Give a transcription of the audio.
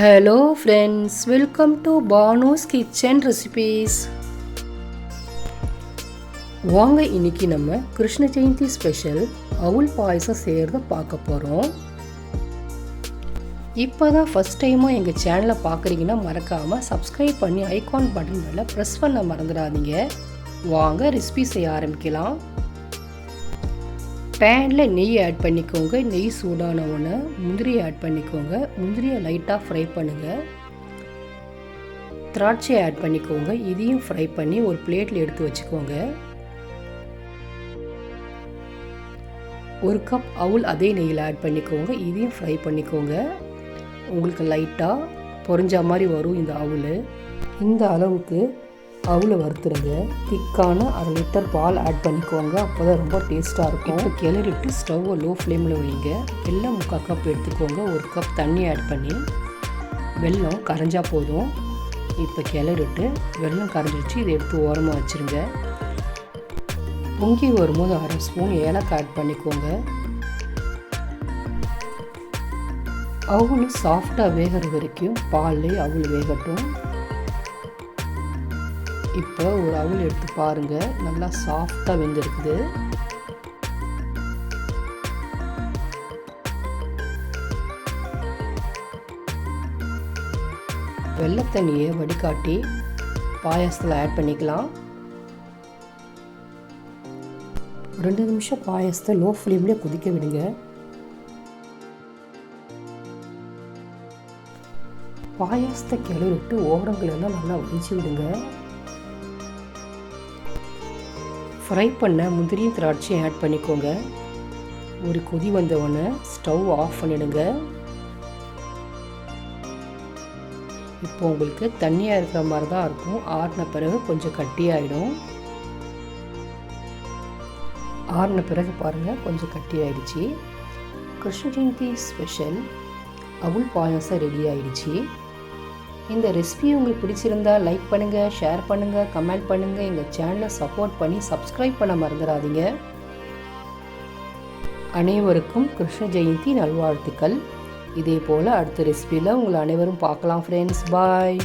Hello friends, welcome to Banu's kitchen recipes. வாங்க இன்னைக்கு நம்ம கிருஷ்ண ஜெயந்தி ஸ்பெஷல் அவுல் பாயசம் செய்கிறத பார்க்க போகிறோம். இப்போ தான் ஃபஸ்ட் டைமாக எங்கள் சேனலை பார்க்குறீங்கன்னா மறக்காமல் சப்ஸ்கிரைப் பண்ணி ஐகான் பட்டன் மேலே ப்ரெஸ் பண்ண மறந்துடாதீங்க. வாங்க ரெசிபி செய்ய ஆரம்பிக்கலாம். பேனில் நெய் ஆட் பண்ணிக்கோங்க. நெய் சூடானவுடனே முந்திரியை ஆட் பண்ணிக்கோங்க. முந்திரியை லைட்டாக ஃப்ரை பண்ணுங்கள். திராட்சையை ஆட் பண்ணிக்கோங்க. இதையும் ஃப்ரை பண்ணி ஒரு பிளேட்டில் எடுத்து வச்சுக்கோங்க. ஒரு கப் அவுல் அதே நெய்யில் ஆட் பண்ணிக்கோங்க. இதையும் ஃப்ரை பண்ணிக்கோங்க. உங்களுக்கு லைட்டாக பொரிஞ்ச மாதிரி வரும் இந்த அவுல். இந்த அளவுக்கு அவுலை வறுத்துருங்க. திக்கான 1/2 லிட்டர் பால் ஆட் பண்ணிக்கோங்க. அப்போ தான் ரொம்ப டேஸ்ட்டாக இருக்கும். இப்போ கிளறிட்டு ஸ்டவ்வை லோ ஃப்ளேமில் வைங்க. வெல்லம் 3/4 கப் எடுத்துக்கோங்க. 1 கப் தண்ணி ஆட் பண்ணி வெல்லம் கரைஞ்சா போதும். இப்போ கிளறிட்டு வெல்லம் கரைஞ்சிடுச்சு. இதை எடுத்து ஓரமாக வச்சுருங்க. பொங்கி வரும்போது 1/2 ஸ்பூன் ஏலக்காய் ஆட் பண்ணிக்கோங்க. அவுல் சாஃப்டாக வேகிற வரைக்கும் பால்லே அவுல் வேகட்டும். இப்போ ஒரு அவுல் எடுத்து பாருங்கள், நல்லா சாஃப்டாக வெந்திருக்குது. வெள்ளை தண்ணியை வடிகாட்டி பாயாசத்தில் ஆட் பண்ணிக்கலாம். 2 நிமிஷம் பாயாசத்தை லோ ஃப்ளேம்லேயே கொதிக்க விடுங்க. பாயாசத்தை கிளறிட்டு ஓரங்களெல்லாம் நல்லா வடிச்சு விடுங்க. ஃப்ரை பண்ண முந்திரியும் திராட்சையும் ஆட் பண்ணிக்கோங்க. ஒரு கொதி வந்தவுடனே ஸ்டவ் ஆஃப் பண்ணிடுங்க. இப்போ உங்களுக்கு தண்ணியாக இருக்கிற மாதிரி தான் இருக்கும். ஆறின பிறகு கொஞ்சம் கட்டியாயிடும். ஆறின பிறகு பாருங்கள், கொஞ்சம் கட்டி ஆயிடுச்சு. கிருஷ்ண ஜெயந்தி ஸ்பெஷல் அவுல் பாயாசம் ரெடி ஆயிடுச்சு. இந்த ரெசிபி உங்களுக்கு பிடிச்சிருந்தால் லைக் பண்ணுங்கள், ஷேர் பண்ணுங்கள், கமெண்ட் பண்ணுங்கள். எங்கள் சேனலை சப்போர்ட் பண்ணி சப்ஸ்கிரைப் பண்ண மறந்துடாதீங்க. அனைவருக்கும் கிருஷ்ண ஜெயந்தி நல்வாழ்த்துக்கள். இதே போல் அடுத்த ரெசிபியில் உங்களை அனைவரும் பார்க்கலாம் ஃப்ரெண்ட்ஸ். பாய்.